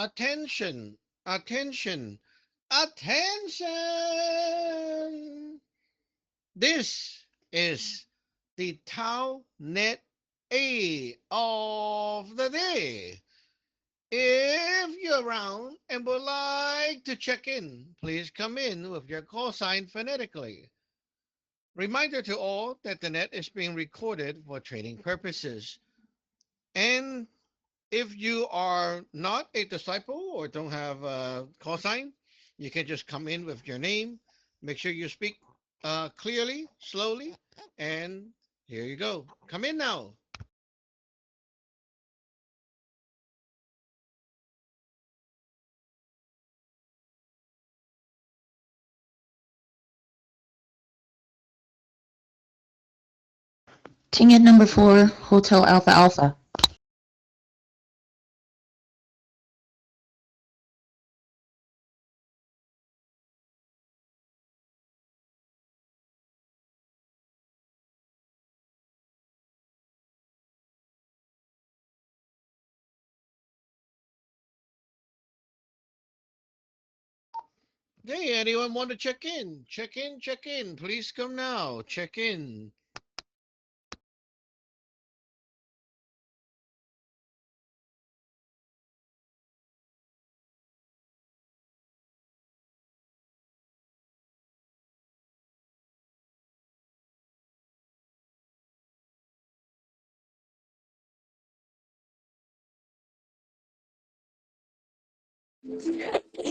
Attention, attention, attention. This is the Tao Net A of the day. If you're around and would like to check in, please come in with your call sign phonetically. Reminder to all that the net is being recorded for training purposes. And if you are not a disciple or don't have a call sign, you can just come in with your name. Make sure you speak clearly, slowly, and here you go. Come in now. Ticket number 4, Hotel Alpha Alpha. Hey, anyone want to check in? Check in, check in. Please come now. Check in.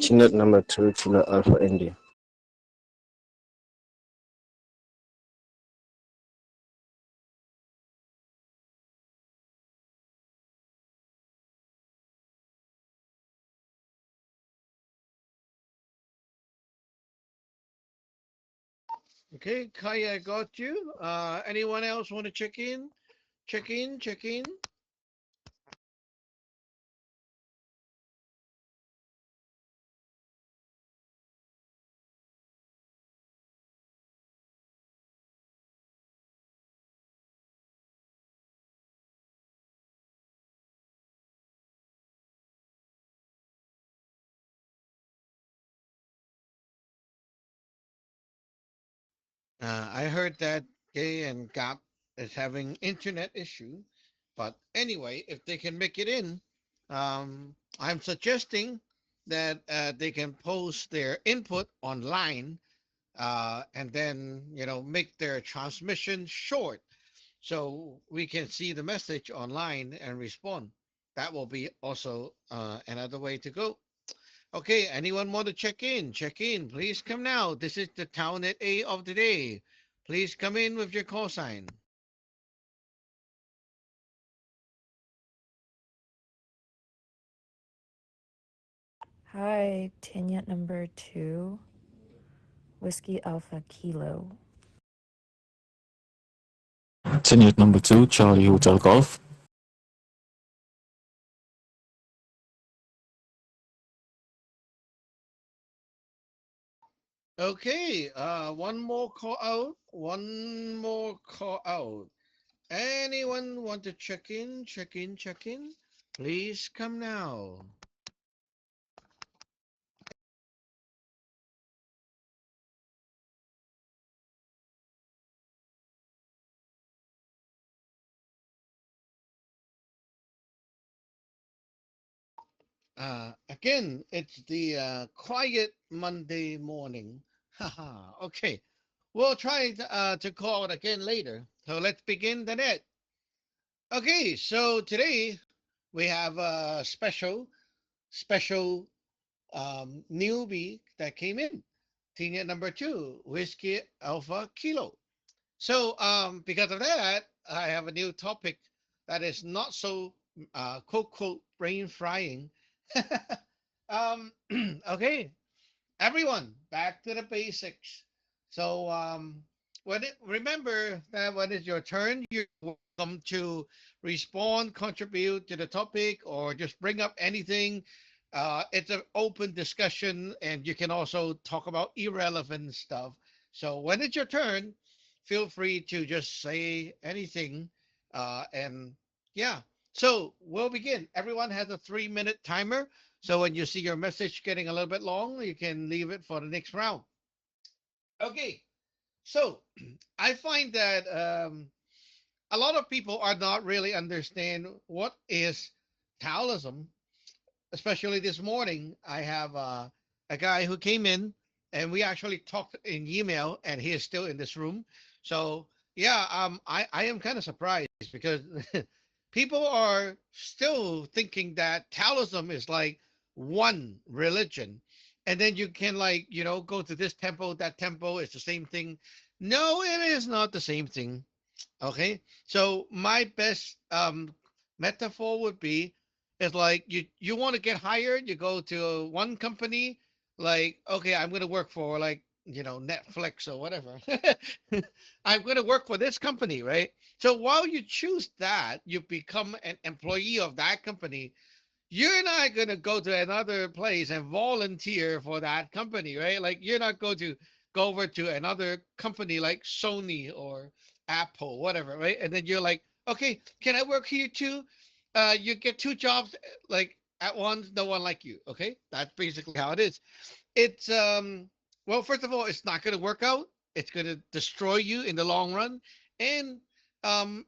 Chinook number 2, Chinook Alpha India. Okay, Kaya, I got you. Anyone else want to check in? Check in, check in. I heard that Gay and Gap is having internet issue, but anyway, if they can make it in, I'm suggesting that they can post their input online, and then make their transmission short so we can see the message online and respond. That will be also another way to go. Okay, anyone want to check in? Check in. Please come now. This is the Town at A of the day. Please come in with your call sign. Hi, Tanya number 2, Whiskey Alpha Kilo. Ticket number 2, Charlie Hotel Golf. Okay, one more call out. One more call out. Anyone want to check in? Check in, check in? Please come now. Again, it's the quiet Monday morning. Haha, okay. We'll try to call it again later. So let's begin the net. Okay, so today we have a special newbie that came in. Senior number 2, Whiskey Alpha Kilo. So because of that, I have a new topic that is not so quote quote brain frying. um, okay, everyone, back to the basics. So remember that when it's your turn, you're welcome to respond, contribute to the topic, or just bring up anything. It's an open discussion, and you can also talk about irrelevant stuff. So when it's your turn, feel free to just say anything. And yeah, so we'll begin. Everyone has a 3-minute timer. So when you see your message getting a little bit long, you can leave it for the next round. Okay. So I find that a lot of people are not really understand what is Taoism. Especially this morning, I have a guy who came in and we actually talked in email, and he is still in this room. So yeah, I am kind of surprised because people are still thinking that Taoism is like one religion, and then you can like go to this temple, that temple. It's the same thing. No, it is not the same thing. Okay. So my best metaphor would be is like you want to get hired, you go to one company, like, okay, I'm gonna work for like, Netflix or whatever. I'm gonna work for this company, right? So while you choose that, you become an employee of that company. You're not going to go to another place and volunteer for that company, right? Like you're not going to go over to another company like Sony or Apple, whatever, right? And then you're like, okay, can I work here too? You get two jobs like at once, no one like you. Okay, that's basically how it is. It's well, first of all, it's not going to work out. It's going to destroy you in the long run, and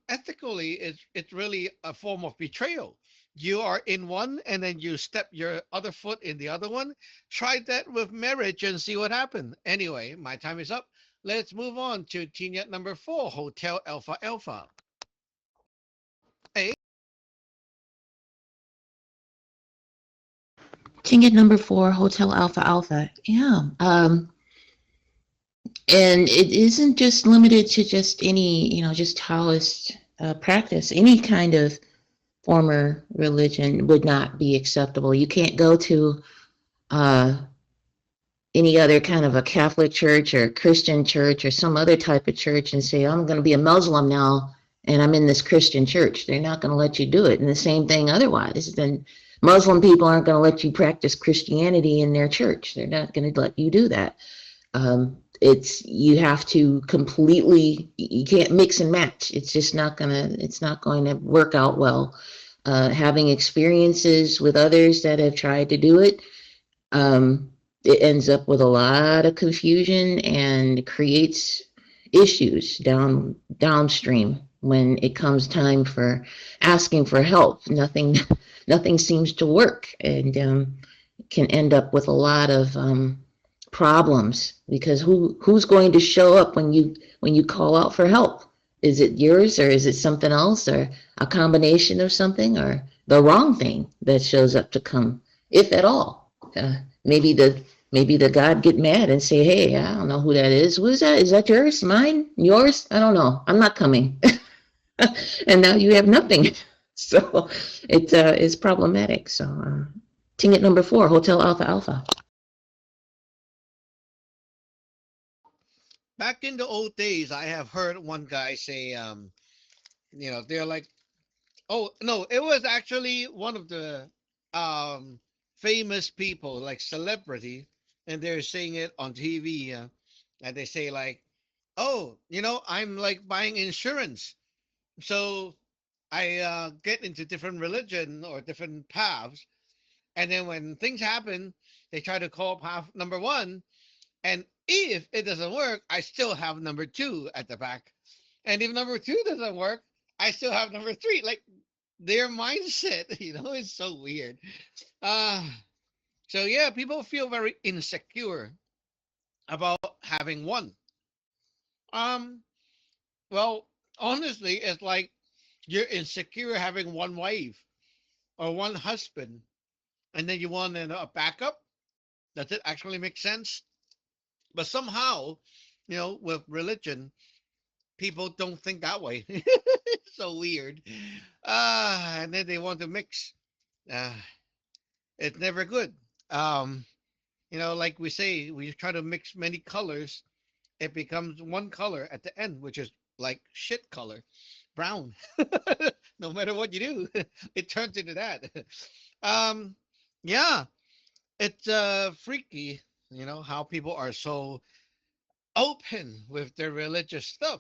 ethically, it's really a form of betrayal. You are in one, and then you step your other foot in the other one. Try that with marriage and see what happens. Anyway, my time is up. Let's move on to team yet number 4, Hotel Alpha Alpha. Hey, Ticket number 4, Hotel Alpha Alpha. Yeah. And it isn't just limited to just any, just Taoist practice. Any kind of former religion would not be acceptable. You can't go to uh, any other kind of a Catholic church or Christian church or some other type of church and say, I'm going to be a Muslim now and I'm in this Christian church. They're not going to let you do it. And the same thing otherwise. Then Muslim people aren't going to let you practice Christianity in their church. They're not going to let you do that. It's you have to completely, you can't mix and match. It's not going to work out well. Having experiences with others that have tried to do it, um, it ends up with a lot of confusion and creates issues downstream when it comes time for asking for help. Nothing seems to work, and can end up with a lot of problems because who's going to show up when you call out for help? Is it yours or is it something else or a combination of something or the wrong thing that shows up to come, if at all? Maybe the God get mad and say, "Hey, I don't know who that is. Who is that? Is that yours? Mine? Yours? I don't know. I'm not coming." And now you have nothing. So it's problematic. So ticket number 4, Hotel Alpha Alpha. back in the old days, I have heard one guy say, they're like, oh no, it was actually one of the um famous people, like celebrity, and they're saying it on TV, and they say like, "Oh, I'm like buying insurance, so I get into different religion or different paths, and then when things happen, they try to call path number one, and if it doesn't work, I still have number two at the back, and if number two doesn't work, I still have number three." Like their mindset, is so weird. Uh, so yeah, people feel very insecure about having one. Um, well, honestly, it's like you're insecure having one wife or one husband, and then you want a backup. Does it actually make sense? But somehow, with religion, people don't think that way. It's so weird. And then they want to mix. Uh, it's never good. Um, like we say, we try to mix many colors, it becomes one color at the end, which is like shit color, brown. No matter what you do, it turns into that. um, yeah, it's freaky, how people are so open with their religious stuff.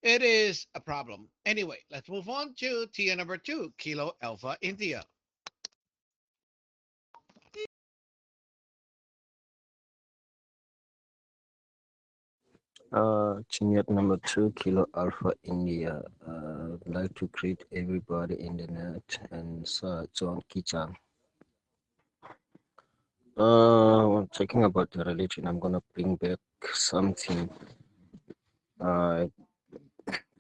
It is a problem. Anyway, let's move on to tier number 2, Kilo Alpha India. Chinyat number two, Kilo Alpha India. Like to greet everybody in the net and Sir John Kichang. When talking about the religion, I'm gonna bring back something. I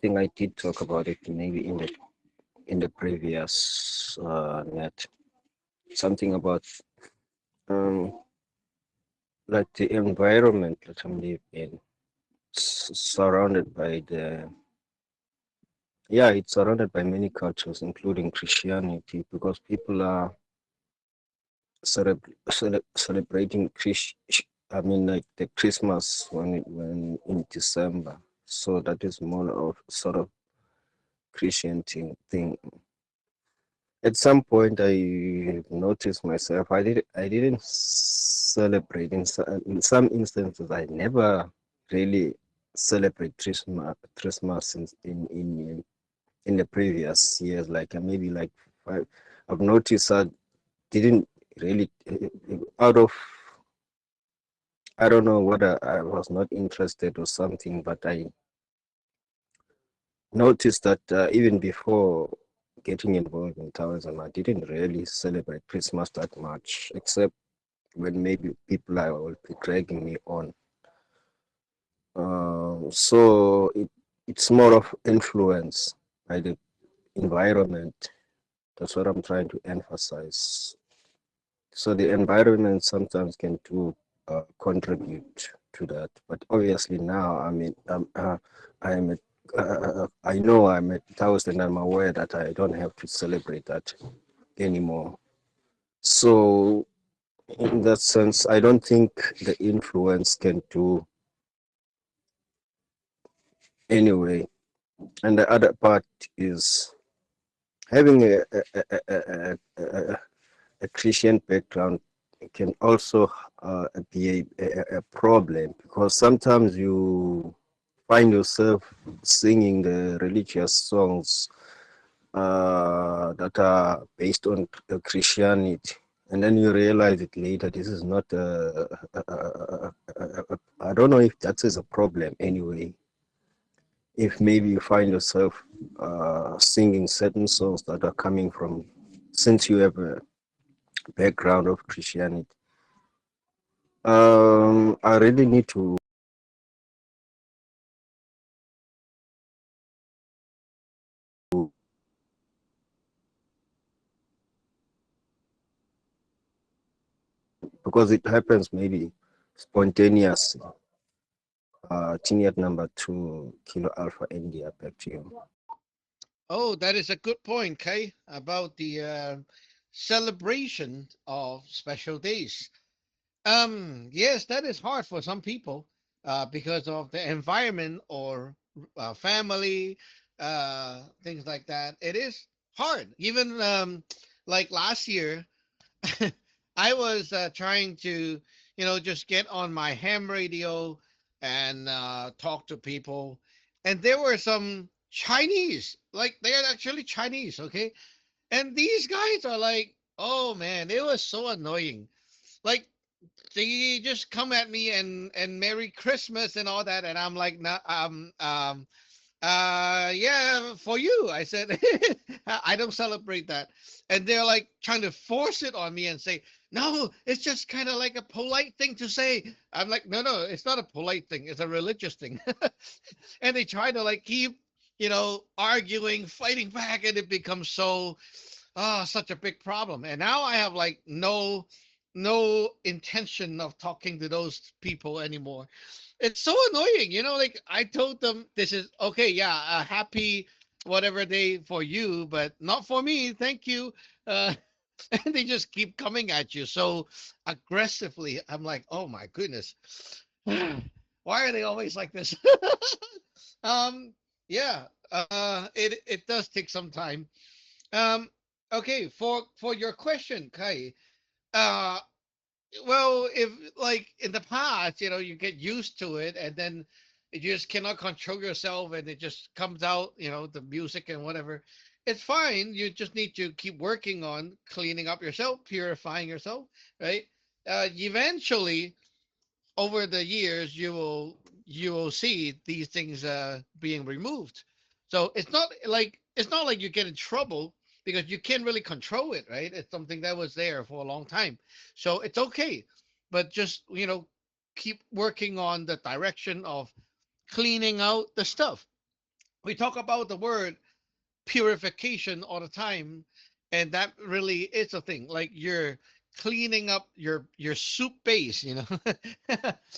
think I did talk about it maybe in the previous net. Something about um like the environment that I'm living in, surrounded by the yeah, it's surrounded by many cultures, including Christianity, because people are celebrating I mean, like the Christmas when in December. So that is more of sort of Christian thing. At some point, I noticed myself. I didn't celebrate in some instances. I never really celebrate Christmas in the previous years. Like maybe like five. I've noticed I didn't really out of I don't know whether I was not interested or something, but I noticed that even before getting involved in Taoism, I didn't really celebrate Christmas that much, except when maybe people are will be dragging me on. So it's more of influence by the environment. That's what I'm trying to emphasize. So the environment sometimes can do contribute to that, but obviously now I'm at, I know I'm at Taoist and I'm aware that I don't have to celebrate that anymore. So in that sense, I don't think the influence can do anyway. And the other part is having a Christian background can also be a problem because sometimes you find yourself singing the religious songs that are based on Christianity. And then you realize it later. This is not. I don't know if that is a problem anyway. If maybe you find yourself singing certain songs that are coming from, since you have a background of Christianity. I really need to because it happens maybe spontaneous. Team number two, Kilo Alpha India, back to you. Oh, that is a good point, Kay, about the celebration of special days. Yes, that is hard for some people because of the environment or family, things like that. It is hard. Even like last year, I was trying to, just get on my ham radio and talk to people, and there were some Chinese, like they are actually Chinese, okay, and these guys are like, oh man, it was so annoying. Like they just come at me and Merry Christmas and all that, and I'm like, nah, yeah, for you. I said, I don't celebrate that. And they're like trying to force it on me and say, no, it's just kind of like a polite thing to say. I'm like, no, no, it's not a polite thing. It's a religious thing. And they try to like keep, arguing, fighting back, and it becomes so, such a big problem. And now I have like no intention of talking to those people anymore. It's so annoying, like I told them this is okay, yeah, a happy whatever day for you, but not for me, thank you. uh and they just keep coming at you so aggressively. I'm like, oh my goodness. Why are they always like this? um yeah, it does take some time. um okay, for your question, Kai. uh well, if like in the past, you get used to it, and then you just cannot control yourself, and it just comes out, the music and whatever. It's fine. You just need to keep working on cleaning up yourself, purifying yourself, right? Eventually, over the years, you will you will see these things being removed. So it's not like you get in trouble because you can't really control it, right? It's something that was there for a long time, so it's okay. But just keep working on the direction of cleaning out the stuff. We talk about the word purification all the time, and that really is a thing. Like you're cleaning up your soup base,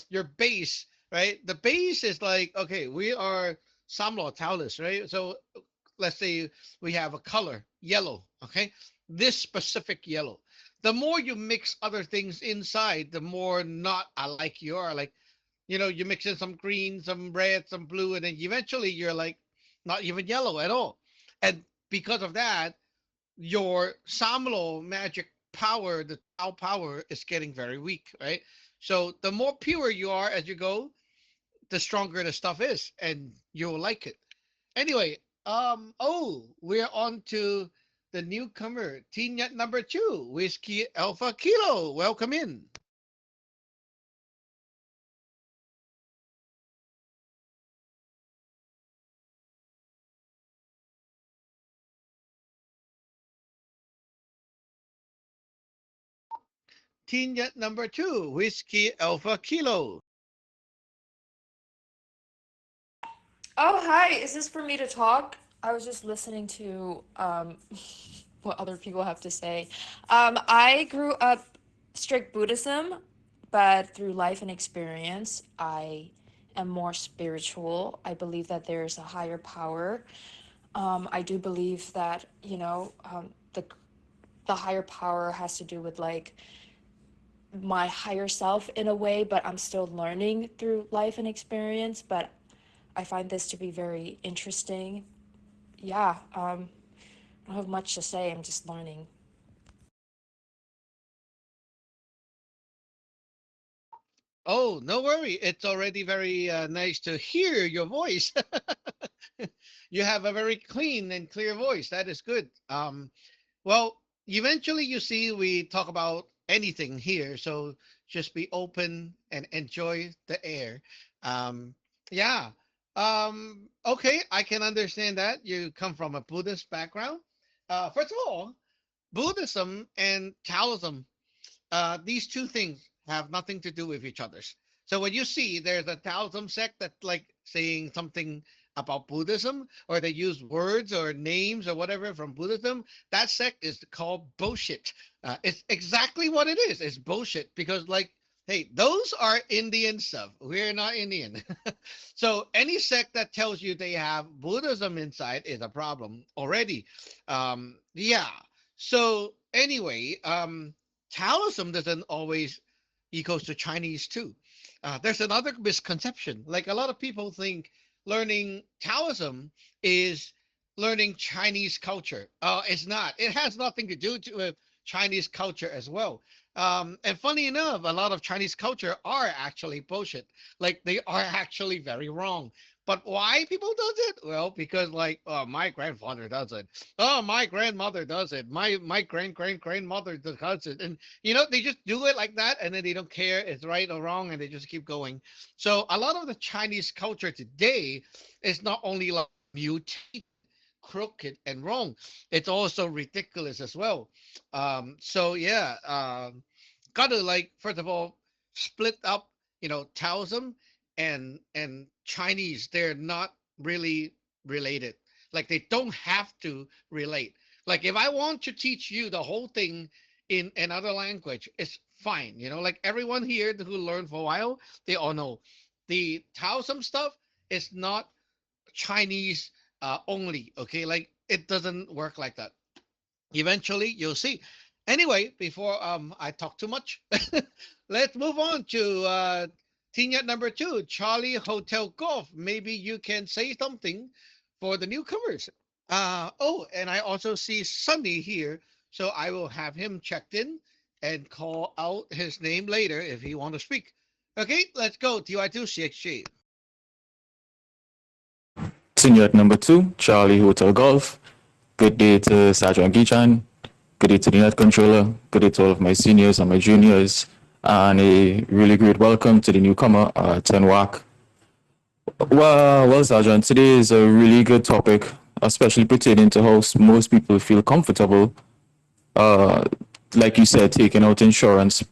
your base, right? The base is like, okay, we are samlo taoist, right? So let's say we have a color yellow, okay, this specific yellow. The more you mix other things inside, the more not alike you are. Like, you mix in some green, some red, some blue, and then eventually you're like not even yellow at all. And because of that, your Samlo magic power, the Tao power, is getting very weak, right? So the more pure you are as you go, the stronger the stuff is, and you'll like it. Anyway, we're on to the newcomer, Teen Yet number two, Whiskey Alpha Kilo. Welcome in. Teen Yet number two, Whiskey Alpha Kilo. Oh, hi. Is this for me to talk? I was just listening to what other people have to say. I grew up strict Buddhism, but through life and experience, I am more spiritual. I believe that there's a higher power. I do believe that, the higher power has to do with like my higher self in a way, but I'm still learning through life and experience. But I find this to be very interesting. Yeah, I don't have much to say. I'm just learning. Oh, no worry. It's already very nice to hear your voice. You have a very clean and clear voice. That is good. Well, eventually, you see, we talk about anything here. So just be open and enjoy the air. Um, yeah. Okay, I can understand that. You come from a Buddhist background. First of all, Buddhism and Taoism, these two things have nothing to do with each other's. So when you see there's a Taoism sect that's like saying something about Buddhism, or they use words or names or whatever from Buddhism, that sect is called bullshit. It's exactly what it is. It's bullshit because, like, hey, those are Indian stuff. We're not Indian. So any sect that tells you they have Buddhism inside is a problem already. Yeah. So anyway, Taoism doesn't always equals to Chinese too. There's another misconception. Like a lot of people think learning Taoism is learning Chinese culture. It's not. It has nothing to do with Chinese culture as well. And funny enough, a lot of Chinese culture are actually bullshit. Like they are actually very wrong. But why people does it? Well, because like, oh, my grandfather does it. Oh, my grandmother does it. My grandmother does it. And they just do it like that, and then they don't care it's right or wrong, and they just keep going. So a lot of the Chinese culture today is not only like mutated, crooked, and wrong. It's also ridiculous as well. So yeah, gotta, like, first of all, split up, Taoism and Chinese. They're not really related. Like they don't have to relate. Like if I want to teach you the whole thing in another language, it's fine. Like everyone here who learned for a while, they all know the Taoism stuff is not Chinese only. Okay, like it doesn't work like that. Eventually, you'll see. Anyway, before I talk too much, let's move on to team yet number two, Charlie Hotel Golf. Maybe you can say something for the newcomers. And I also see Sunny here, so I will have him checked in and call out his name later if he want to speak. Okay, let's go. TY2 CXG. Senior at number 2, Charlie Hotel Golf. Good day to Sergeant Gichan. Good day to the net controller. Good day to all of my seniors and my juniors. And a really great welcome to the newcomer, Tenwak. Well, Sergeant, today is a really good topic, especially pertaining to how most people feel comfortable, uh, like you said, taking out insurance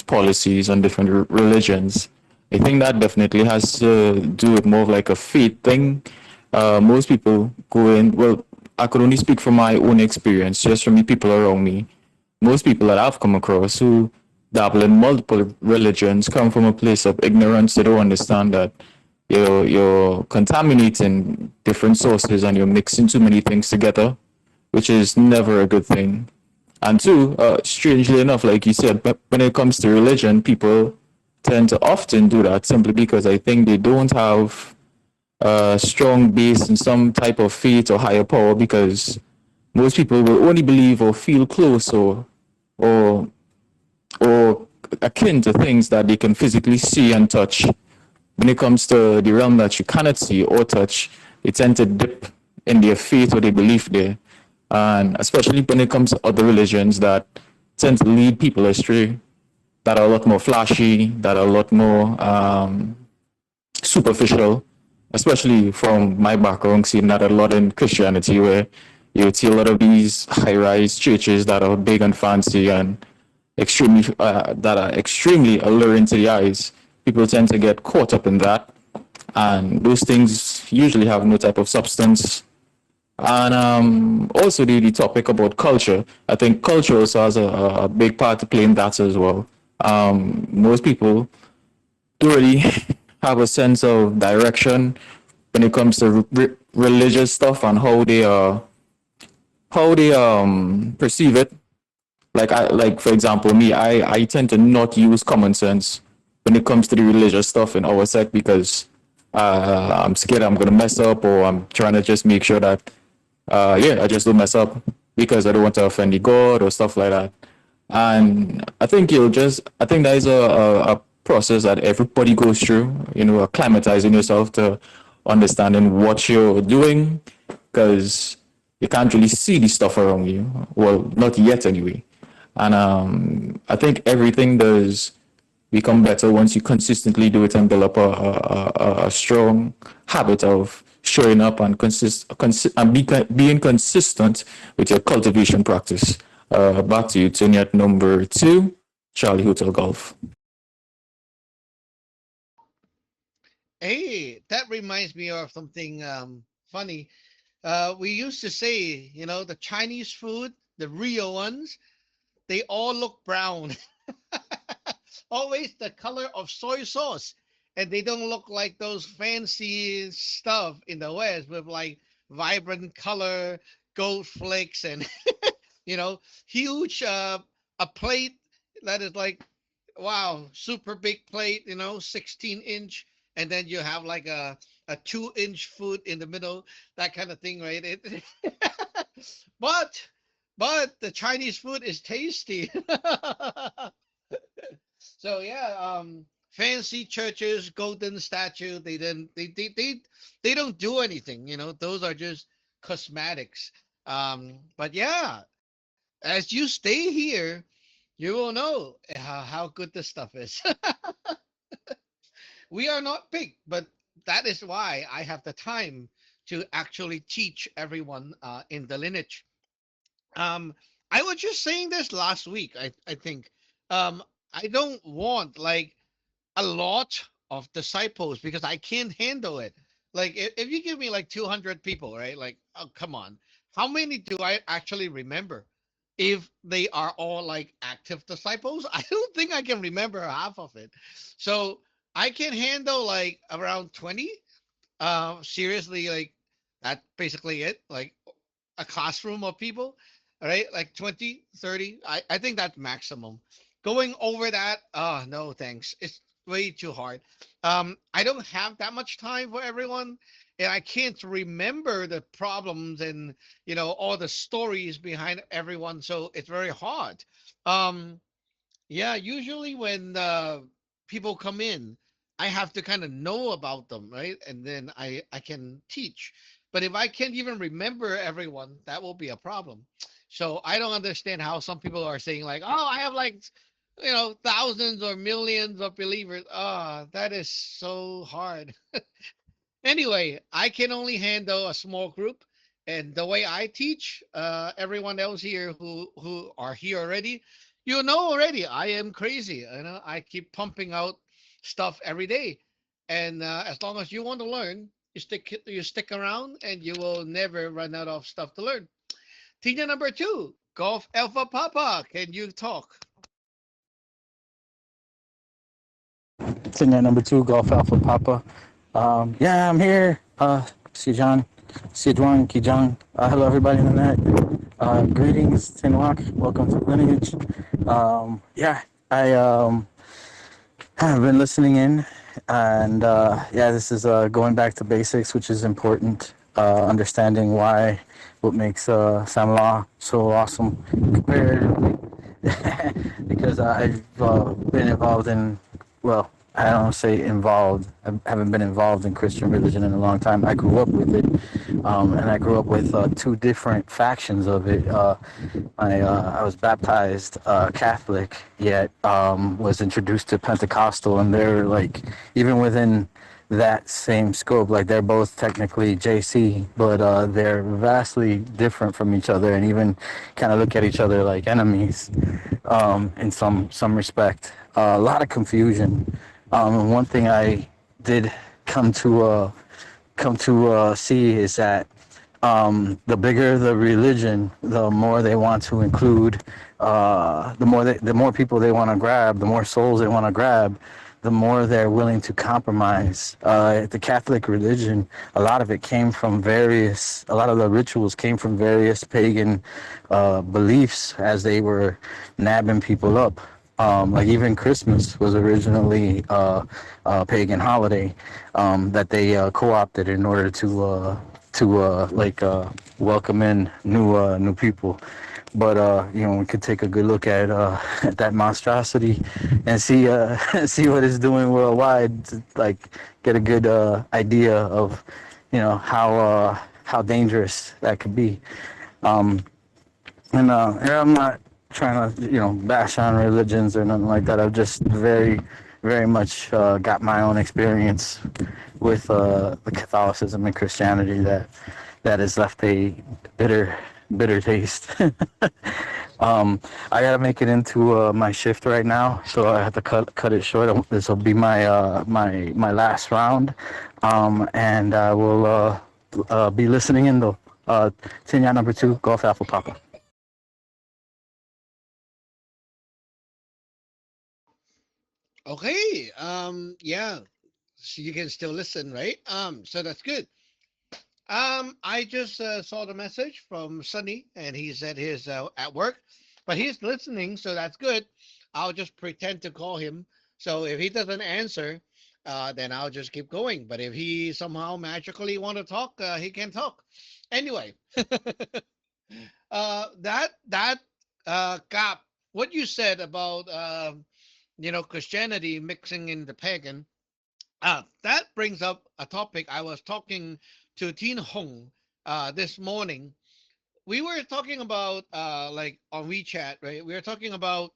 policies on different religions. I think that definitely has to do with more of like a faith thing. Most people go in. Well, I could only speak from my own experience, just from the people around me. Most people that I've come across who dabble in multiple religions come from a place of ignorance. They don't understand that you're contaminating different sources and you're mixing too many things together, which is never a good thing. And two, strangely enough, like you said, but when it comes to religion, people tend to often do that simply because I think they don't have a strong base in some type of faith or higher power, because most people will only believe or feel close or or akin to things that they can physically see and touch. When it comes to the realm that you cannot see or touch, they tend to dip in their faith or their belief there. And especially when it comes to other religions that tend to lead people astray, that are a lot more flashy, that are a lot more superficial, especially from my background, seeing that a lot in Christianity, where you would see a lot of these high-rise churches that are big and fancy and that are extremely alluring to the eyes. People tend to get caught up in that, and those things usually have no type of substance. And also the topic about culture, I think culture also has a big part to play in that as well. Most people don't really have a sense of direction when it comes to religious stuff and how they perceive it. Like for example, me, I tend to not use common sense when it comes to the religious stuff in our sect, because I'm scared I'm gonna mess up, or I'm trying to just make sure that yeah, I just don't mess up because I don't want to offend the God or stuff like that. And I think that is a process that everybody goes through, acclimatizing yourself to understanding what you're doing, because you can't really see the stuff around you. Well, not yet anyway. And I think everything does become better once you consistently do it and build up a strong habit of showing up and being consistent with your cultivation practice. Back to you, Tony, at number two, Charlie Hotel Golf. Hey, that reminds me of something funny. We used to say, the Chinese food, the real ones, they all look brown. Always the color of soy sauce. And they don't look like those fancy stuff in the West with like vibrant color, gold flakes, and huge a plate that is like, wow, super big plate, 16-inch, and then you have like a 2-inch food in the middle, that kind of thing, right? But but the Chinese food is tasty. So yeah, fancy churches, golden statue, they don't do anything, those are just cosmetics. But yeah, as you stay here, you will know how good the stuff is. We are not big, but that is why I have the time to actually teach everyone in the lineage. Um, I was just saying this last week. I think I don't want like a lot of disciples because I can't handle it. Like if you give me like 200 people, right? Like, oh, come on. How many do I actually remember? If they are all like active disciples, I don't think I can remember half of it. So I can handle like around 20. Seriously, like that's basically it. Like a classroom of people, all right, like 20, 30. I think that's maximum. Going over that, oh no thanks, it's way too hard. I don't have that much time for everyone, and I can't remember the problems and all the stories behind everyone, so it's very hard. um yeah, usually when people come in, I have to kind of know about them, right? And then I can teach. But if I can't even remember everyone, that will be a problem. So I don't understand how some people are saying like, "Oh, I have like thousands or millions of believers. Ah, that is so hard. Anyway, I can only handle a small group, and the way I teach, everyone else here who are here already, already. I am crazy. I keep pumping out stuff every day, and as long as you want to learn, you stick around, and you will never run out of stuff to learn. Tina number two, Golf Alpha Papa. Can you talk? Sitting at number two, Golf Alpha Papa. Yeah, I'm here. Sijan, Sijuan, Kijang. Hello, everybody in the net. Greetings, Tinwak. Welcome to Lineage. Yeah, I have been listening in, and yeah, this is going back to basics, which is important. Understanding why, what makes Samla so awesome comparatively, because I've been involved in, well, I don't say involved. I haven't been involved in Christian religion in a long time. I grew up with it, and I grew up with two different factions of it. I was baptized Catholic, yet was introduced to Pentecostal, and they're like, even within that same scope, like they're both technically JC, but they're vastly different from each other, and even kind of look at each other like enemies in some respect. A lot of confusion. And one thing I did come to see is that the bigger the religion, the more they want to include, the more people they want to grab, the more souls they want to grab, the more they're willing to compromise. The Catholic religion, a lot of the rituals came from various pagan beliefs as they were nabbing people up. Like even Christmas was originally a pagan holiday that they co-opted in order to welcome in new people. But we could take a good look at at that monstrosity and see see what it's doing worldwide. To, like get a good idea of how dangerous that could be. Um, and I'm not trying to bash on religions or nothing like that. I've just very much got my own experience with the Catholicism and Christianity that has left a bitter taste. I gotta make it into my shift right now, so I have to cut it short. This will be my last round, and I will be listening in though. Senior number two, Golf Alpha Papa. Okay. Yeah. So you can still listen, right? So that's good. I just saw the message from Sunny, and he said he's at work, but he's listening, so that's good. I'll just pretend to call him. So if he doesn't answer, then I'll just keep going. But if he somehow magically want to talk, he can talk. Anyway, that gap, what you said about Christianity mixing in the pagan. That brings up a topic. I was talking to Tin Hong this morning. We were talking about like on WeChat, right? We were talking about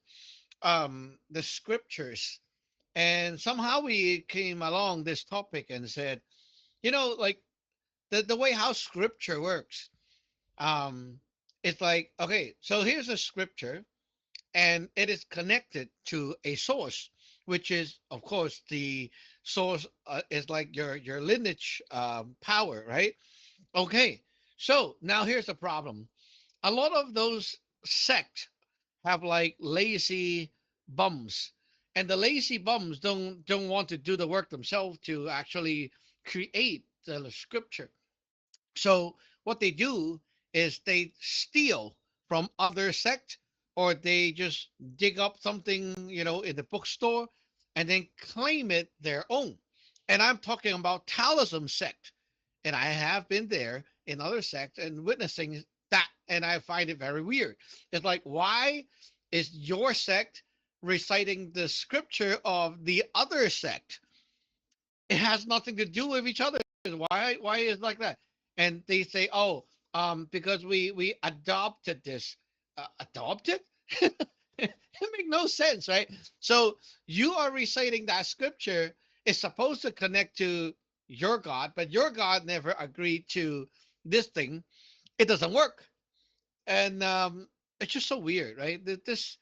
the scriptures, and somehow we came along this topic and said, like the way how scripture works. Um, it's like, okay, so here's a scripture, and it is connected to a source, which is of course the source is like your lineage power, right? Okay, so now here's the problem. A lot of those sects have like lazy bums, and the lazy bums don't want to do the work themselves to actually create the scripture. So what they do is they steal from other sect, or they just dig up something, in the bookstore, and then claim it their own. And I'm talking about Taoism sect. And I have been there in other sects and witnessing that, and I find it very weird. It's like, why is your sect reciting the scripture of the other sect? It has nothing to do with each other. Why is it like that? And they say, oh, because we adopted this. Adopted? It makes no sense, right? So you are reciting that scripture is supposed to connect to your God, but your God never agreed to this thing. It doesn't work, and it's just so weird, right? This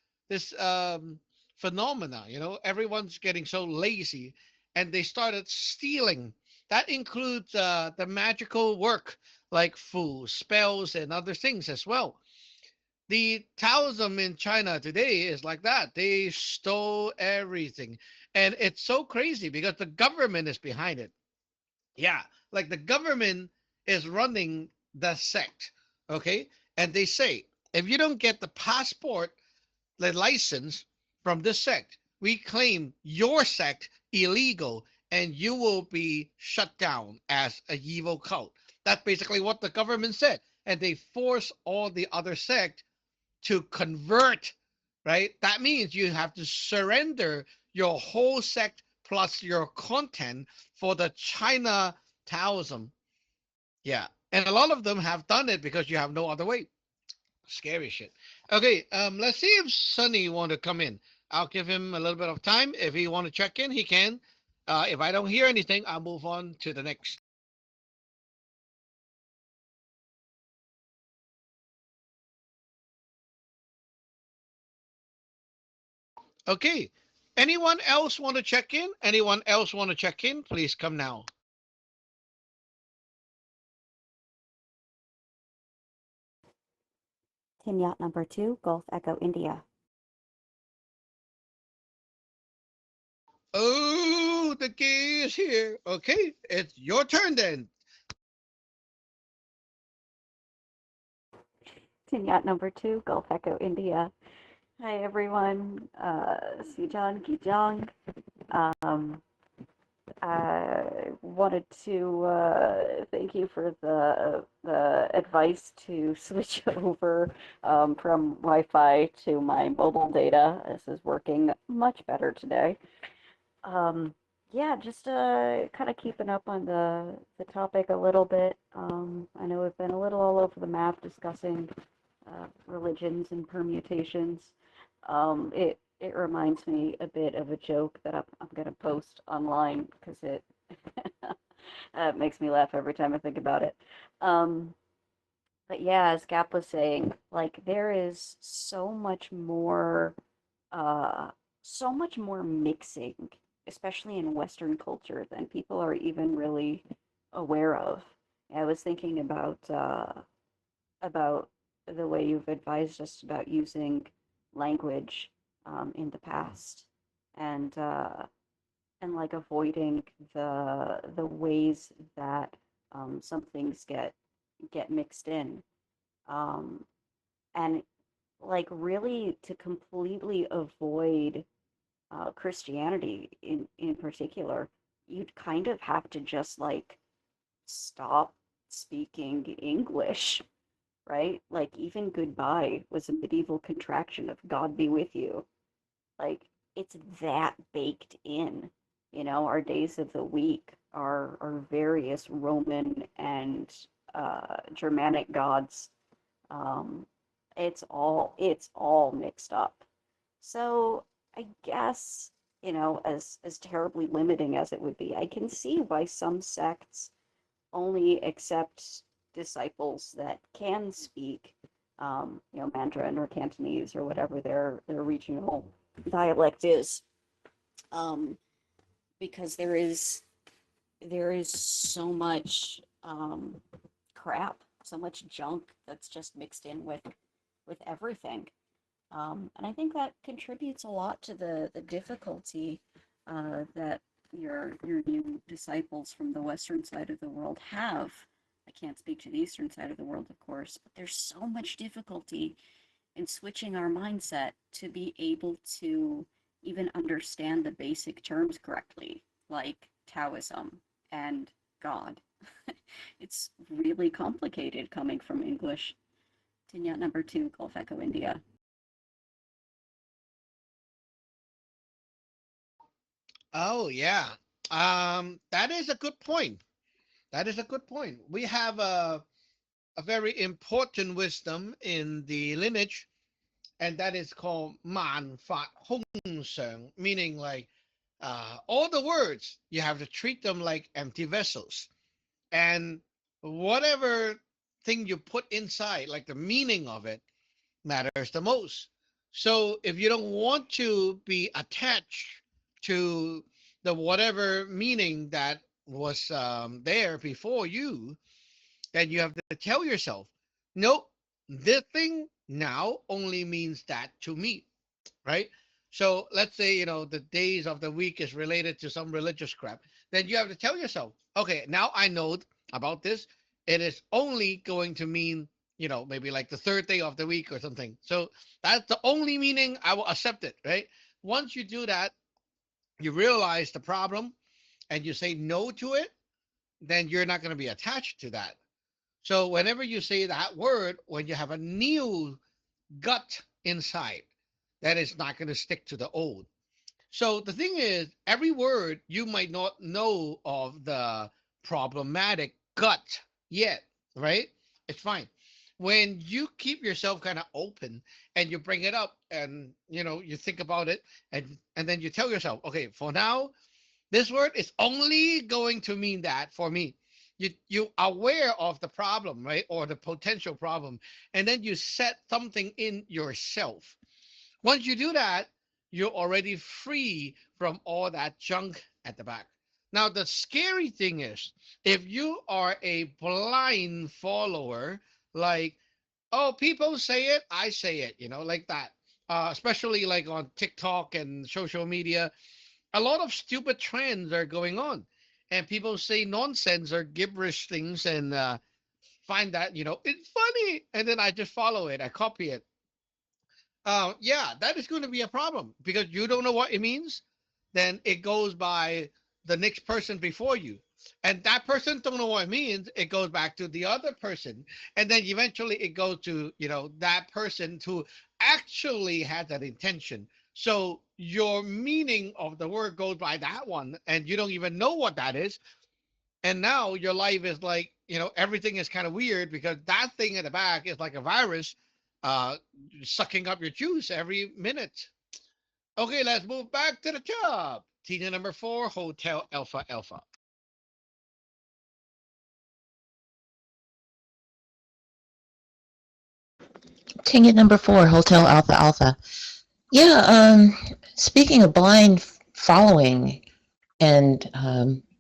phenomena, everyone's getting so lazy, and they started stealing. That includes the magical work like fu spells and other things as well. The Taoism in China today is like that. They stole everything. And it's so crazy because the government is behind it. Yeah, like the government is running the sect. Okay. And they say, if you don't get the passport, the license from this sect, we claim your sect illegal and you will be shut down as a evil cult. That's basically what the government said. And they force all the other sect to convert, right? That means you have to surrender your whole sect plus your content for the China Taoism. Yeah. And a lot of them have done it because you have no other way. Scary shit. Okay, let's see if Sunny want to come in. I'll give him a little bit of time. If he want to check in, he can. If I don't hear anything, I'll move on to the next. Okay. Anyone else want to check in? Anyone else want to check in? Please come now. Tim Yacht number 2, Golf Echo India. Oh, the gay is here. Okay, it's your turn then. Tim Yacht number 2, Golf Echo India. Hi everyone, Sijong Kijong. Um, I wanted to thank you for the advice to switch over from Wi-Fi to my mobile data. This is working much better today. Um, yeah, just kind of keeping up on the topic a little bit. I know we've been a little all over the map discussing religions and permutations. It reminds me a bit of a joke that I'm gonna post online because it it makes me laugh every time I think about it. Um, but yeah, as Gap was saying, like there is uh, so much more mixing, especially in Western culture, than people are even really aware of. I was thinking about the way you've advised us about using language in the past, and and like avoiding the ways that some things get mixed in, um, and like really to completely avoid Christianity in particular, you'd kind of have to just like stop speaking English, right? Like even goodbye was a medieval contraction of God be with you. Like it's that baked in. Our days of the week are various Roman and Germanic gods. Um, it's all mixed up. So I guess, as terribly limiting as it would be, I can see why some sects only accept disciples that can speak, Mandarin or Cantonese or whatever their regional dialect is, um, because there is so much crap, so much junk that's just mixed in with everything. And I think that contributes a lot to the difficulty that your new disciples from the western side of the world have. I can't speak to the eastern side of the world, of course, but there's so much difficulty in switching our mindset to be able to even understand the basic terms correctly, like Taoism and God. It's really complicated coming from English. Tinyat number 2, Gulf Echo India. Oh yeah. That is a good point. That is a good point. We have a very important wisdom in the lineage, and that is called man fat hong sheng, meaning like all the words you have to treat them like empty vessels, and whatever thing you put inside, like the meaning of it, matters the most. So if you don't want to be attached to the whatever meaning that was there before you, then you have to tell yourself, nope, this thing now only means that to me, right? So let's say, the days of the week is related to some religious crap. Then you have to tell yourself, okay, now I know about this. It is only going to mean, maybe like the third day of the week or something. So that's the only meaning. I will accept it, right? Once you do that, you realize the problem and you say no to it, then you're not going to be attached to that. So whenever you say that word, when you have a new gut inside, that is not going to stick to the old. So the thing is, every word you might not know of the problematic gut yet, right? It's fine. When you keep yourself kind of open and you bring it up and you think about it, and then you tell yourself, okay, for now, this word is only going to mean that for me. You aware of the problem, right? Or the potential problem, and then you set something in yourself. Once you do that, you're already free from all that junk at the back. Now, the scary thing is, if you are a blind follower, like, oh, people say it, I say it, like that. Especially like on TikTok and social media, a lot of stupid trends are going on, and people say nonsense or gibberish things, and find that it's funny, and then I just follow it, I copy it. Yeah, that is going to be a problem because you don't know what it means. Then it goes by the next person before you, and that person don't know what it means. It goes back to the other person, and then eventually it goes to that person who actually had that intention. So your meaning of the word goes by that one, and you don't even know what that is. And now your life is like, everything is kind of weird because that thing in the back is like a virus, uh, sucking up your juice every minute. Okay, let's move back to the top. Teacher number 4, Hotel Alpha Alpha. Ticket number 4, Hotel Alpha Alpha. Yeah, speaking of blind following and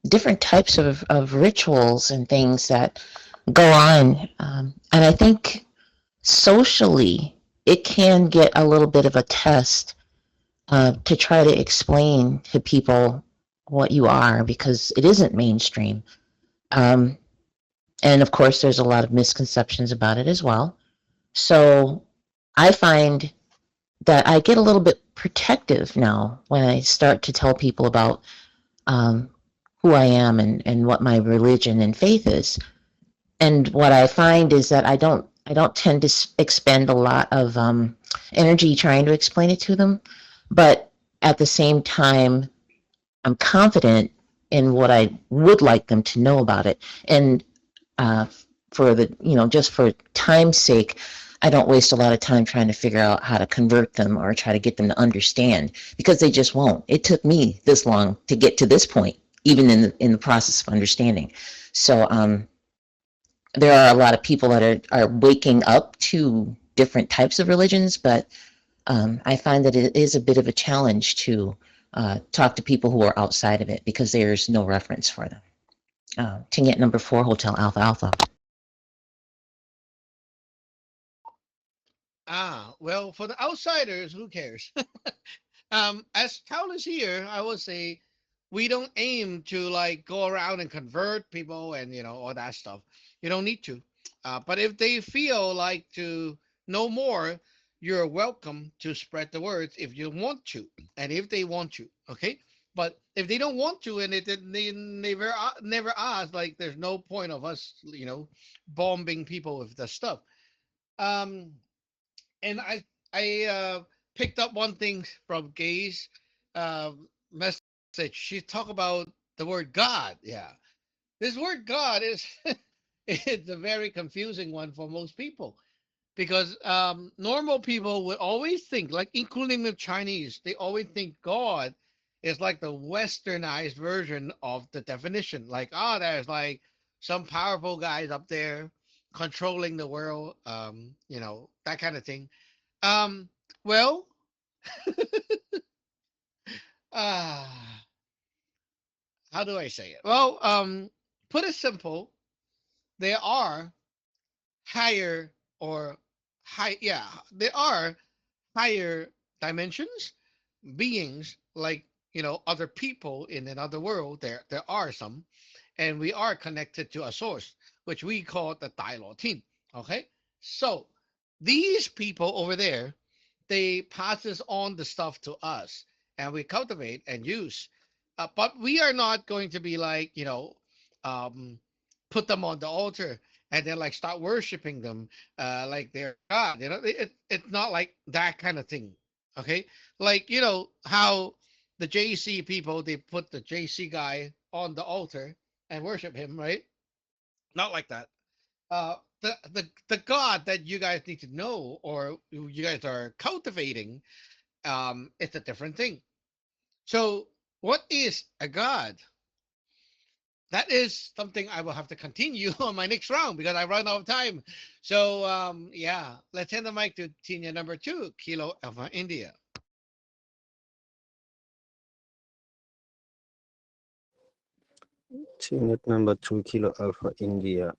different types of rituals and things that go on, and I think socially it can get a little bit of a test to try to explain to people what you are because it isn't mainstream. Um, and of course, there's a lot of misconceptions about it as well. So I find that I get a little bit protective now when I start to tell people about um, who I am and what my religion and faith is. And what I find is that I don't tend to expend a lot of energy trying to explain it to them, but at the same time, I'm confident in what I would like them to know about it. And uh, for the just for time's sake, I don't waste a lot of time trying to figure out how to convert them or try to get them to understand because they just won't. It took me this long to get to this point, even in the process of understanding. So there are a lot of people that are waking up to different types of religions, but I find that it is a bit of a challenge to talk to people who are outside of it because there's no reference for them. Tingette number 4, Hotel Alpha Alpha. Well, for the outsiders, who cares? As Taoists here, I would say we don't aim to like go around and convert people and all that stuff. You don't need to. But if they feel like to know more, you're welcome to spread the words if you want to, and if they want to. Okay. But if they don't want to, and they never ask, like there's no point of us, bombing people with the stuff. Um, and I picked up one thing from Gay's message. She talked about the word God. Yeah, this word God is it's a very confusing one for most people. because normal people would always think, like including the Chinese, they always think God is like the westernized version of the definition. Like, oh, there's like some powerful guys up there controlling the world, that kind of thing. Um, well, uh, how do I say it? Well, put it simple, there are higher or yeah, there are higher dimensions, beings like other people in another world. There are some, and we are connected to a source, which we call the Dai Team. Okay, so these people over there, they passes on the stuff to us, and we cultivate and use. But we are not going to be like um, put them on the altar and then like start worshiping them like they're God. It's not like that kind of thing. Okay, like how the JC people, they put the JC guy on the altar and worship him, right? Not like that. The God that you guys need to know or you guys are cultivating, it's a different thing. So, what is a God? That is something I will have to continue on my next round because I run out of time. So, yeah, let's hand the mic to Tina number two, Kilo Alpha India. Team number 2 Kilo Alpha India.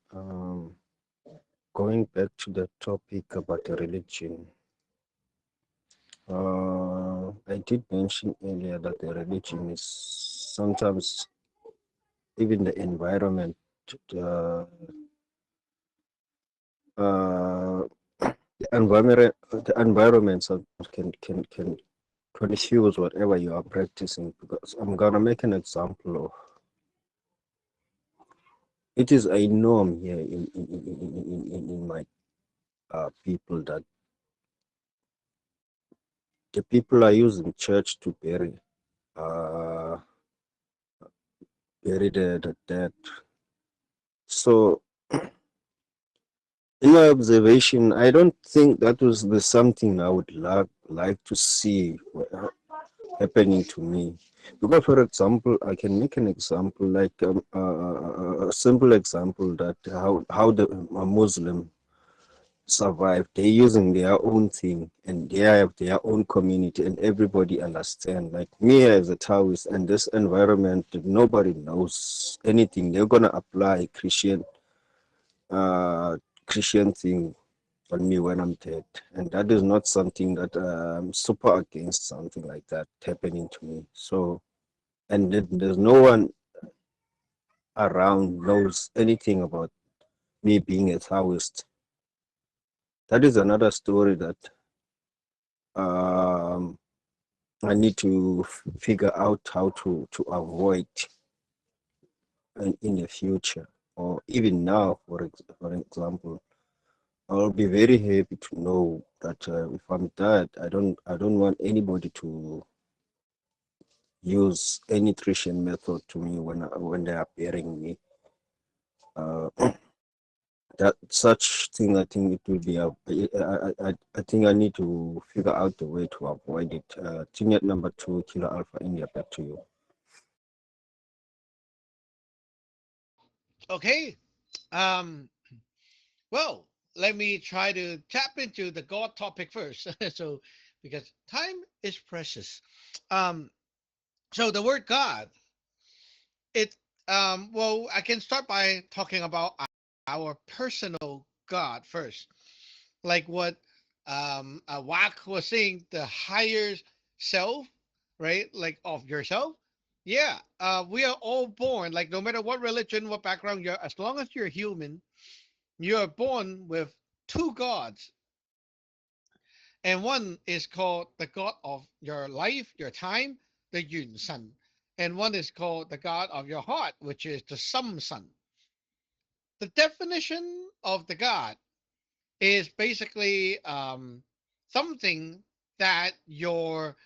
Going back to the topic about religion, I did mention earlier that the religion is sometimes even the environment. Uh, uh, the environment sometimes can confuse whatever you are practicing. Because I'm gonna make an example of it is a norm here in my people that the people are using church to uh, bury the dead. So, in my observation, I don't think that was the something I would like to see happening to me. Because, for example, I can make an example like a simple example that how the a Muslim survive. They're using their own thing and they have their own community and everybody understand. Like me as a Taoist and this environment, nobody knows anything. They're gonna apply uh, Christian thing on me when I'm dead, and that is not something that I'm super against. Something like that happening to me. So, and there's no one around knows anything about me being a Taoist. That is another story that um, I need to figure out how to avoid in the future or even now. For example, I'll be very happy to know that if I'm dead, I don't want anybody to use any nutrition method to me when they are burying me. Uh, that such thing, I think it will be I think I need to figure out the way to avoid it. Thing at number 2, Kilo Alpha India. Back to you. Okay. Um, well, let me try to tap into the God topic first. So, because time is precious. Um, so the word God, it, well, I can start by talking about our personal God first. Like what Wak was saying, the higher self, right? Like of yourself. Yeah, we are all born, like no matter what religion, what background you're, as long as you're human, you're born with two gods, and one is called the god of your life, your time, the Yun Sun, and one is called the god of your heart, which is the Sum Sun. The definition of the god is basically something that your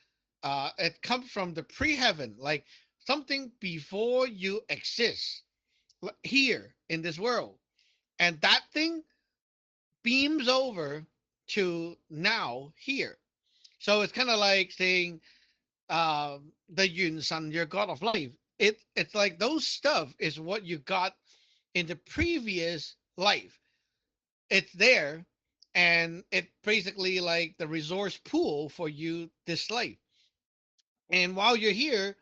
it comes from the pre-heaven, like something before you exist here in this world, and that thing beams over. to now here. So it's kind of like saying the Yun San, your god of life. It's like those stuff is what you got in the previous life. It's there, and it basically like the resource pool for you this life. And while you're here,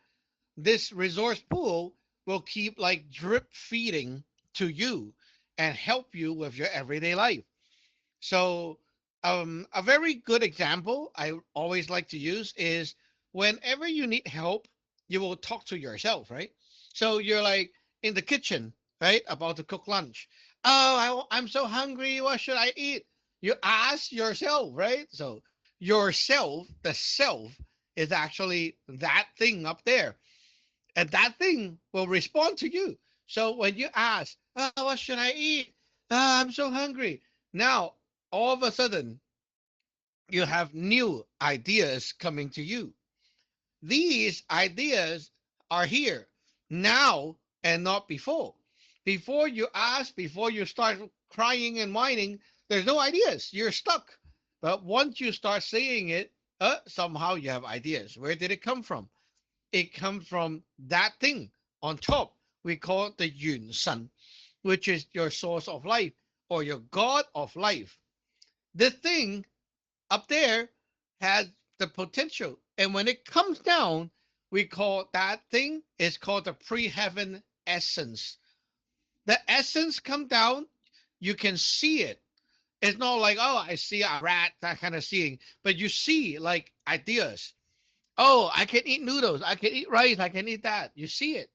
this resource pool will keep like drip feeding to you and help you with your everyday life. So, a very good example I always like to use is whenever you need help, you will talk to yourself, right? So you're like in the kitchen, right, about to cook lunch. Oh, I'm so hungry. What should I eat? You ask yourself, right? So yourself, the self, is actually that thing up there, and that thing will respond to you. So when you ask, oh, what should I eat? I'm so hungry. Now, all of a sudden, you have new ideas coming to you. These ideas are here now and not before. Before you ask, before you start crying and whining, there's no ideas. You're stuck. But once you start saying it, somehow you have ideas. Where did it come from? It comes from that thing on top. We call it the Yun Sun, which is your source of life or your God of life. This thing up there has the potential. And when it comes down, we call that thing is called the pre-heaven essence. The essence come down, you can see it. It's not like, oh, I see a rat, that kind of seeing, but you see like ideas. Oh, I can eat noodles, I can eat rice, I can eat that. You see it.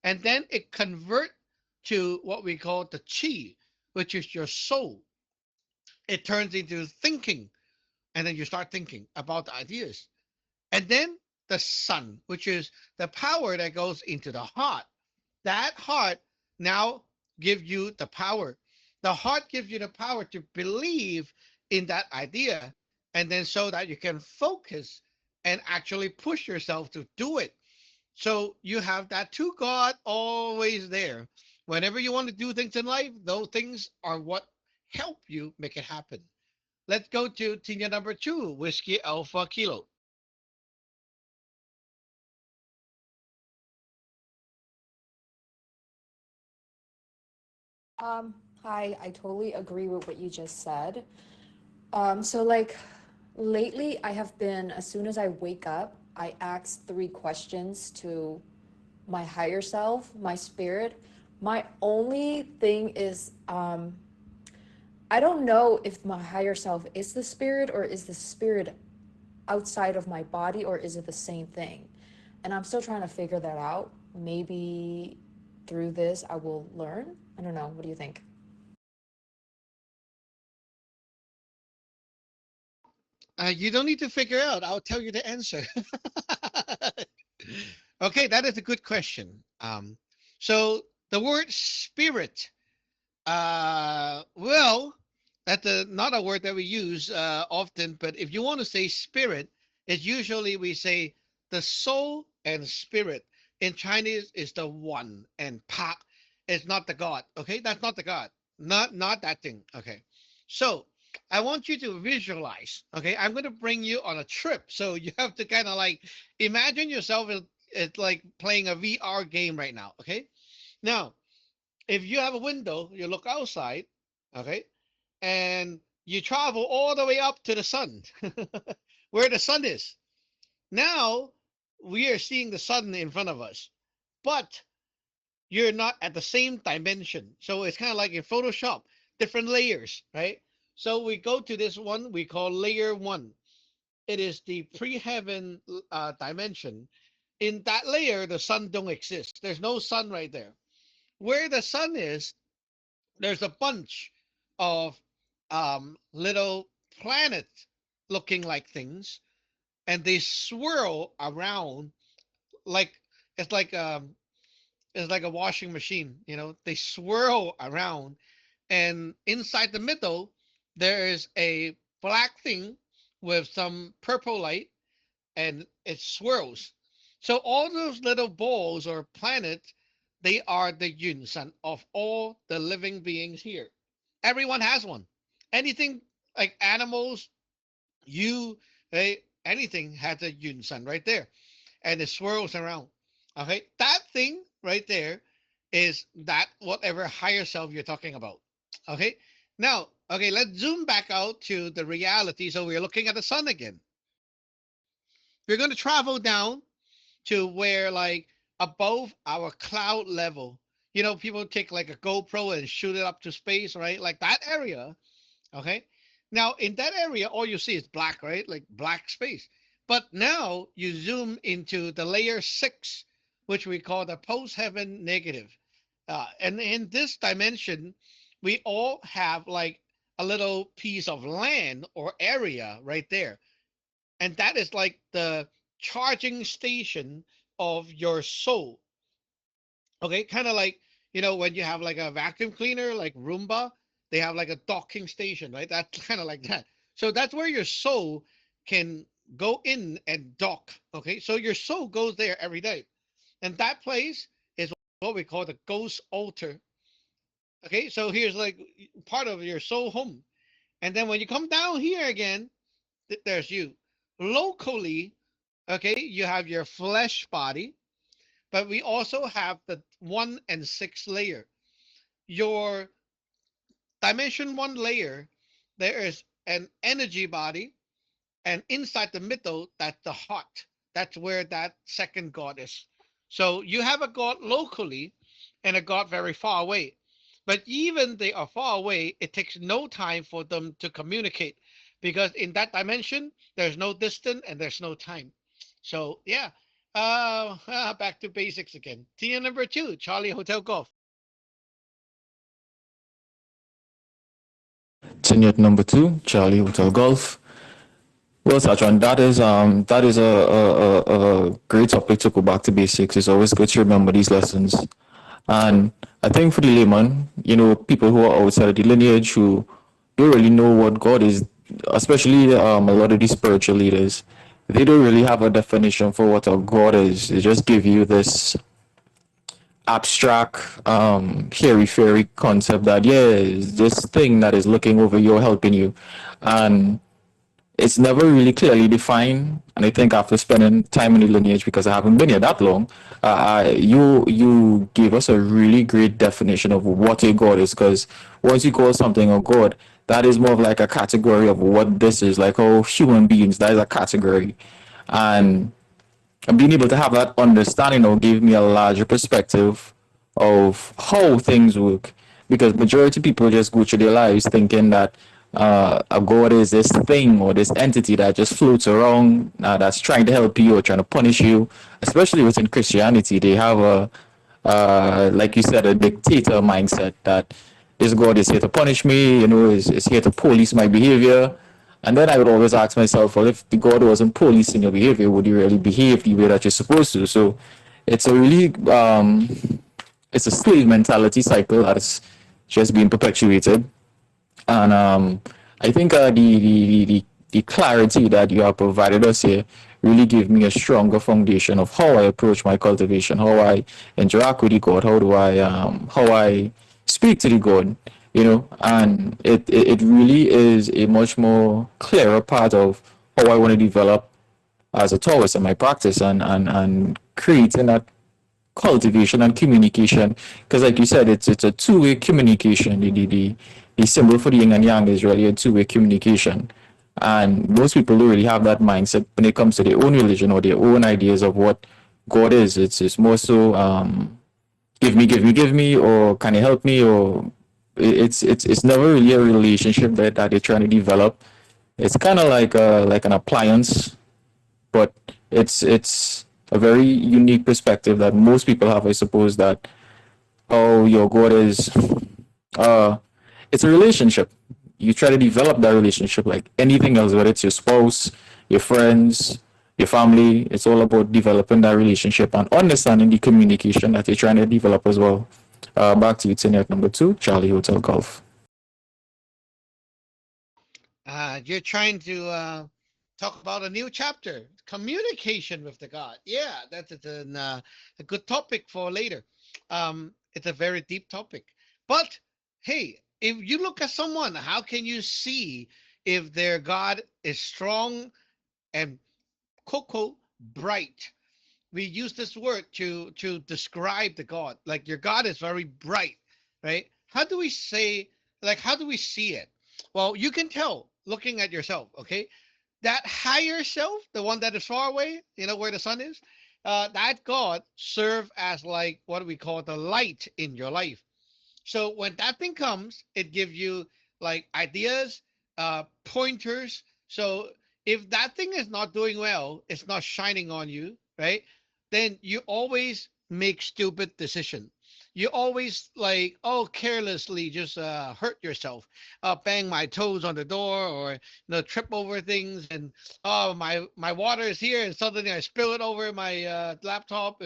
And then it convert to what we call the chi, which is your soul. It turns into thinking, and then you start thinking about the ideas. And then the sun, which is the power that goes into the heart. That heart now gives you the power. The heart gives you the power to believe in that idea, and then so that you can focus and actually push yourself to do it. So you have that two God always there. Whenever you want to do things in life, those things are what help you make it happen. Let's go to Tina number two, Whiskey Alpha Kilo. Hi, I totally agree with what you just said. So lately I have been, as soon as I wake up, I ask three questions to my higher self, my spirit. My only thing is, I don't know if my higher self is the spirit or is the spirit outside of my body or is it the same thing? And I'm still trying to figure that out. Maybe through this I will learn. I don't know. What do you think? You don't need to figure out. I'll tell you the answer. Okay, that is a good question. So the word spirit, well, that's not a word that we use often, but if you want to say spirit, it's usually we say the soul and spirit. In Chinese, is the one, and pa is not the God. Okay, that's not the God. Not that thing. Okay, so I want you to visualize. Okay, I'm going to bring you on a trip, so you have to kind of like imagine yourself as it's like playing a VR game right now. Okay, now if you have a window, you look outside, okay, and you travel all the way up to the sun, where the sun is. Now we are seeing the sun in front of us, but you're not at the same dimension. So it's kind of like in Photoshop, different layers, right? So we go to this one we call layer one. It is the pre-heaven dimension. In that layer, the sun don't exist. There's no sun right there. Where the sun is, there's a bunch of little planet looking like things, and they swirl around like it's like it's like a washing machine. They swirl around, and inside the middle there is a black thing with some purple light, and it swirls. So all those little balls or planets, they are the yunsan of all the living beings here. Everyone has one. Anything like animals, you, anything has a yun sun right there, and it swirls around. Okay, that thing right there is that whatever higher self you're talking about. Okay, now, okay, let's zoom back out to the reality. So we're looking at the sun again. We're going to travel down to where, like, above our cloud level. People take like a GoPro and shoot it up to space, right? Like that area. Okay. Now, in that area, all you see is black, right? Like black space. But now you zoom into the layer 6, which we call the post heaven negative. And in this dimension, we all have like a little piece of land or area right there. And that is like the charging station of your soul. Okay, kind of like, when you have like a vacuum cleaner, like Roomba, they have like a docking station, right? That's kind of like that. So that's where your soul can go in and dock. Okay, so your soul goes there every day, and that place is what we call the ghost altar. Okay, so here's like part of your soul home, and then when you come down here again, there's you. Locally, okay, you have your flesh body, but we also have the 1 and 6 layer. Your dimension 1 layer, there is an energy body, and inside the middle, that's the heart. That's where that second god is. So you have a god locally and a god very far away. But even they are far away, it takes no time for them to communicate, because in that dimension, there's no distance and there's no time. So yeah, back to basics again. Tina number 2, Charlie Hotel Golf. Tenured number two, Charlie Hotel Golf. Well, Sachin, that is a great topic to go back to basics. It's always good to remember these lessons. And I think for the layman, people who are outside of the lineage who don't really know what God is, especially a lot of these spiritual leaders, they don't really have a definition for what a God is. They just give you this abstract, hairy fairy concept that, yeah, it's this thing that is looking over you, helping you. And it's never really clearly defined. And I think after spending time in the lineage, because I haven't been here that long, you gave us a really great definition of what a god is. Because once you call something a god, that is more of like a category of what this is. Like, oh, human beings, that is a category. And being able to have that understanding now gave me a larger perspective of how things work, because majority of people just go through their lives thinking that a god is this thing or this entity that just floats around, that's trying to help you or trying to punish you. Especially within Christianity, they have a like you said, a dictator mindset that this God is here to punish me, is here to police my behavior. And then I would always ask myself, well, if the God wasn't policing your behavior, would you really behave the way that you're supposed to? So it's a really, it's a slave mentality cycle that's just being perpetuated. And I think the clarity that you have provided us here really gave me a stronger foundation of how I approach my cultivation, how I interact with the God, how I speak to the God, and it really is a much more clearer part of how I want to develop as a Taoist in my practice, and creating that cultivation and communication, because like you said, it's a two-way communication. The symbol for the yin and yang is really a two-way communication, and most people don't really have that mindset when it comes to their own religion or their own ideas of what God is. It's more so, give me, or can you help me, or it's never really a relationship that they're trying to develop. It's kind of like an appliance, but it's a very unique perspective that most people have, I suppose, that, oh, your God is, uh it's a relationship. You try to develop that relationship like anything else, whether it's your spouse, your friends, your family. It's all about developing that relationship and understanding the communication that you're trying to develop as well. Back to you, Tiniac number two, Charlie Hotel Golf. You're trying to talk about a new chapter, communication with the God. Yeah, a good topic for later. It's a very deep topic. But hey, if you look at someone, how can you see if their God is strong and quote quote bright. We use this word to describe the God. Like your God is very bright, right? How do we say, like, how do we see it? Well, you can tell looking at yourself, okay? That higher self, the one that is far away, you know, where the sun is, that God serve as like what we call the light in your life. So when that thing comes, it gives you like ideas, pointers. So if that thing is not doing well, it's not shining on you, right? Then you always make stupid decision. You always like, oh, carelessly just hurt yourself, bang my toes on the door, or trip over things, and oh, my water is here, and suddenly I spill it over my laptop.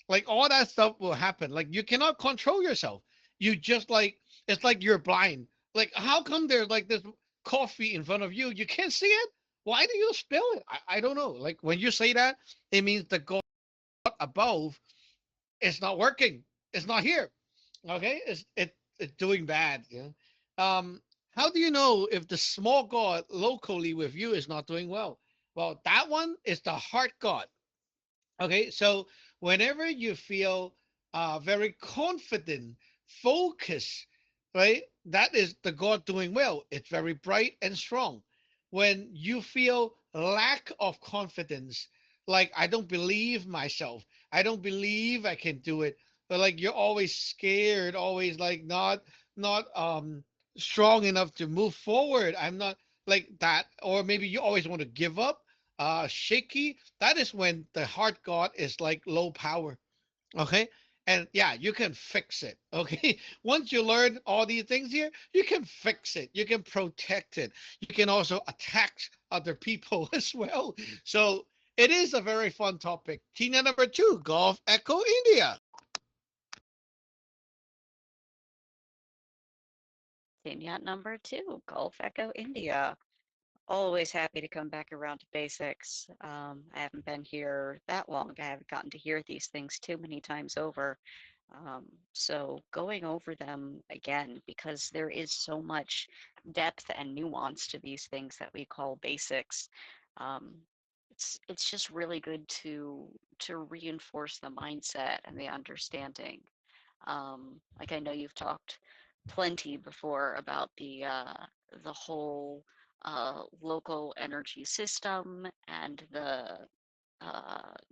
Like all that stuff will happen. Like you cannot control yourself. You just like it's like you're blind. Like how come there's like this coffee in front of you? You can't see it. Why do you spill it? I don't know. Like when you say that, it means the God above is not working. It's not here. Okay, it's doing bad. Yeah. How do you know if the small God locally with you is not doing well? Well, that one is the heart God. Okay, so whenever you feel very confident, focus, right? That is the God doing well. It's very bright and strong. When you feel lack of confidence, like I don't believe myself, I don't believe I can do it, but like you're always scared, always like not strong enough to move forward. I'm not like that, or maybe you always want to give up, shaky. That is when the heart god is like low power. Okay. And yeah, you can fix it. Okay. Once you learn all these things here, you can fix it. You can protect it. You can also attack other people as well. So it is a very fun topic. Tina number two, Golf Echo India. Team yacht number two, Gulf Echo India. Always happy to come back around to basics. I haven't been here that long. I haven't gotten to hear these things too many times over. So going over them again, because there is so much depth and nuance to these things that we call basics. Um, it's just really good to reinforce the mindset and the understanding. Like I know you've talked plenty before about the whole local energy system and the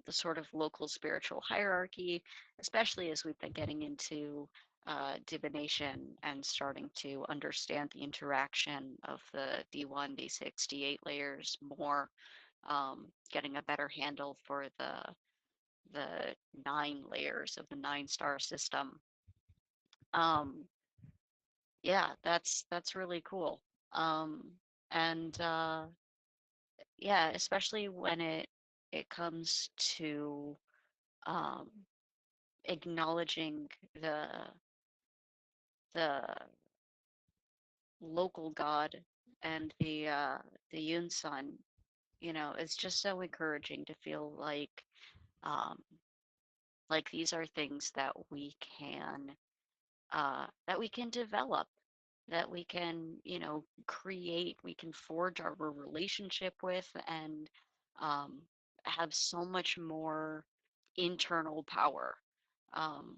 sort of local spiritual hierarchy, especially as we've been getting into divination and starting to understand the interaction of the D1, D6, D8 layers more, getting a better handle for the 9 layers of the 9 star system. Um, yeah, that's really cool. Um, and yeah, especially when it comes to um, acknowledging the the local god and the Yun Sun, it's just so encouraging to feel um, like these are things that we can develop, that we can, create, we can forge our relationship with, and um, have so much more internal power. Um,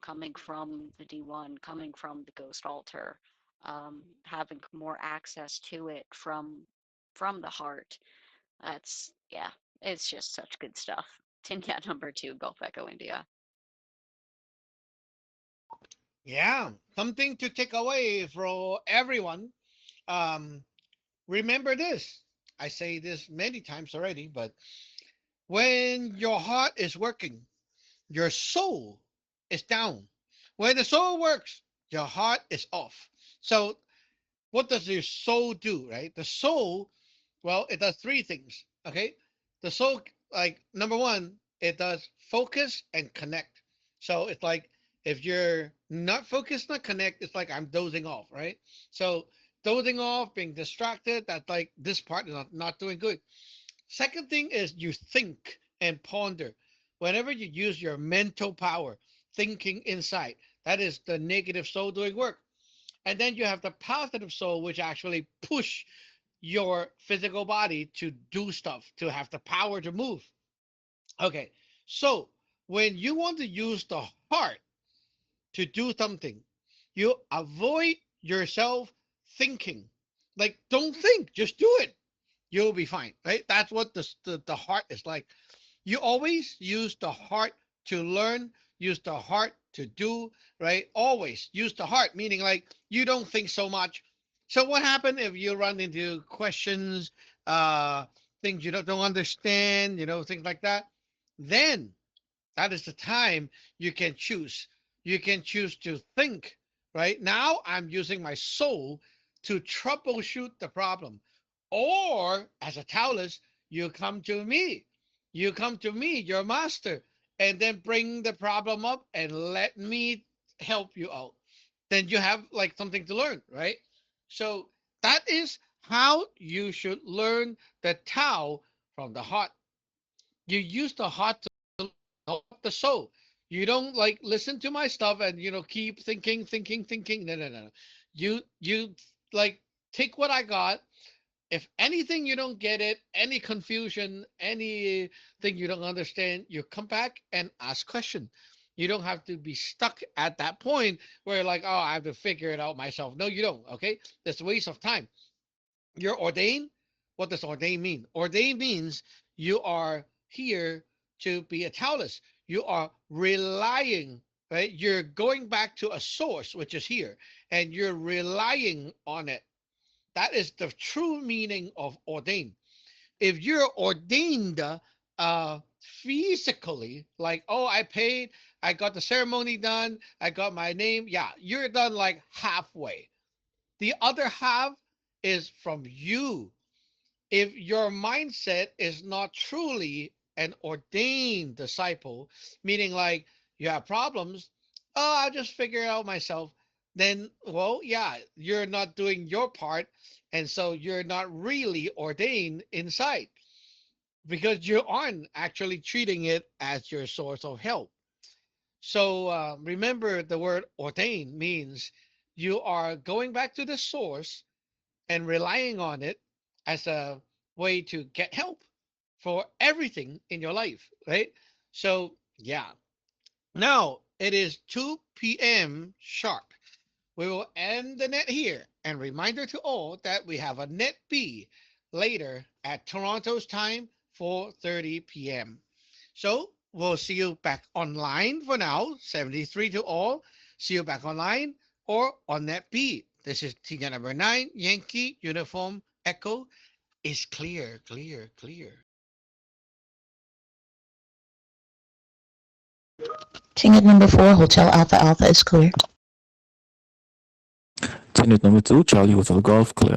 coming from the D1, coming from the Ghost Altar, having more access to it from the heart. That's yeah, it's just such good stuff. Tin Cat number two, Gulf Echo India. Yeah, something to take away for everyone. Um, Remember this. I say this many times already, but when your heart is working, your soul is down. When the soul works, your heart is off. So, what does your soul do, right? The soul, well, it does three things, okay? The soul, like, number one, it does focus and connect. So, it's like if you're not focused, not connect, it's like I'm dozing off, right? So, dozing off, being distracted, that's like this part is not doing good. Second thing is you think and ponder. Whenever you use your mental power, thinking inside, that is the negative soul doing work. And then you have the positive soul, which actually push your physical body to do stuff, to have the power to move. Okay, so when you want to use the heart to do something, you avoid yourself thinking. Like, don't think, just do it. You'll be fine, right? That's what the heart is like. You always use the heart to learn, use the heart to do, right? Always use the heart, meaning like you don't think so much. So what happened if you run into questions, uh, things you don't understand, things like that? Then that is the time you can choose. You can choose to think, right? Now I'm using my soul to troubleshoot the problem. Or as a Taoist, you come to me. You come to me, your master, and then bring the problem up and let me help you out. Then you have like something to learn, right? So that is how you should learn the Tao from the heart. You use the heart to help the soul. You don't like listen to my stuff and keep thinking. No, no, no, no. You like take what I got. If anything you don't get it, any confusion, anything you don't understand, you come back and ask question. You don't have to be stuck at that point where you're like, oh, I have to figure it out myself. No, you don't. Okay, that's a waste of time. You're ordained. What does ordained mean? Ordained means you are here to be a Taoist. You are relying, right? You're going back to a source, which is here, and you're relying on it. That is the true meaning of ordained. If you're ordained physically, like, oh, I paid, I got the ceremony done, I got my name, yeah, you're done like halfway. The other half is from you. If your mindset is not truly an ordained disciple, meaning like you have problems, oh, I'll just figure it out myself, then, well, yeah, you're not doing your part. And so you're not really ordained inside because you aren't actually treating it as your source of help. So remember the word ordained means you are going back to the source and relying on it as a way to get help for everything in your life, right? So, yeah. Now it is 2 p.m. sharp. We will end the net here. And reminder to all that we have a net B later at Toronto's time, 4:30 p.m. So we'll see you back online for now. 73 to all. See you back online or on net B. This is TJ number 9, Yankee Uniform Echo is clear, clear, clear. Ticket number 4, Hotel Alpha Alpha is clear. Tenant number 2, Charlie Hotel Golf Clear.